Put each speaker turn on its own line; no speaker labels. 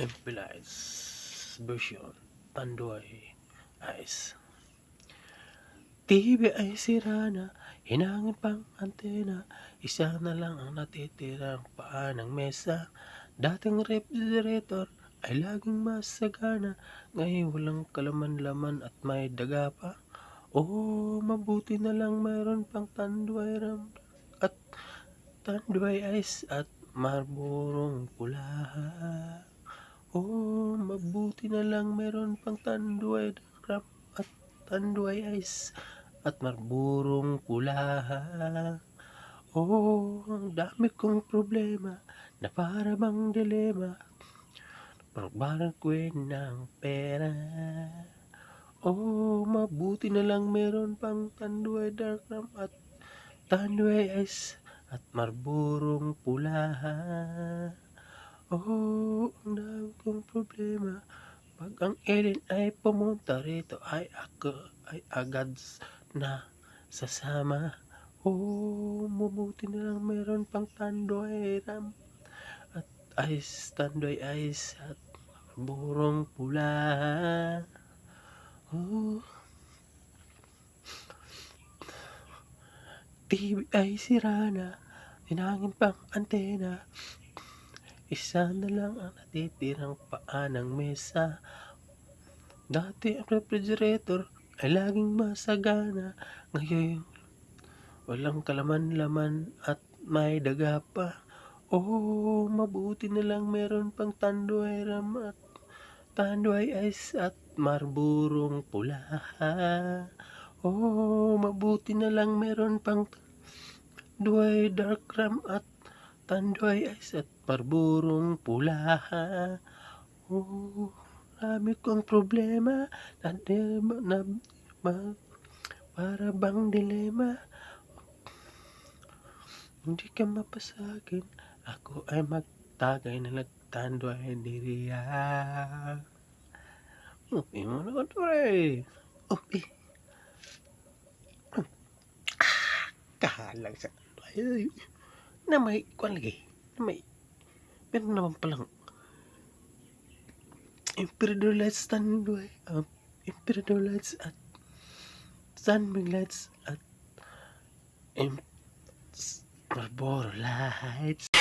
Implies version Tanduay Ice. TV ay sira na, hinangin pang antena, isa na lang ang natitirang paa ng mesa. Dating refrigerator ay laging masagana, ngayon walang kalaman-laman at may daga pa. Oo, mabuti na lang mayroon pang Tanduay Ram at Tanduay Ice at Marlborong pula. Oo, mabuti na lang meron pang Tanduay Ram at Tanduay Ice at Marlborong pula. Oo, ang dami kong problema na para bang dilema, pagbarang ko ng pera. Oo, mabuti na lang meron pang Tanduay Dark Ram at Tanduay Ice at Marlborong pula. Oo, ang dami kong problema. Pag ang alien ay pumunta rito ay ako ay agad na sasama. Oo, mabuti na lang meron pang Tanduay Ram at Tanduay Ice at Marlborong pula. Oo, TV ay sira na, hinangin pang antena, isa na lang ang natitirang paa ng mesa. Dati ang refrigerator ay laging masagana, ngayon walang kalaman-laman at may daga pa. Oo, mabuti na lang meron pang Tanduay Ram at Tanduay Ice at Marlborong pula. Oo, mabuti na lang meron pang Tanduay Dark Ram at Tanduay Ice at Marlborong pula. Oo, marami kong problema na para bang dilema. Hindi ka mapasakin, ako ay magtagay na nagtanduay diriya. Mo na ko pre. Kahalang sa tanduay. Na may kwan lagi. Na may meron naman palang Emperador Lights tanduay. Emperador Lights at Sunbig Lights at Marlboro Lights.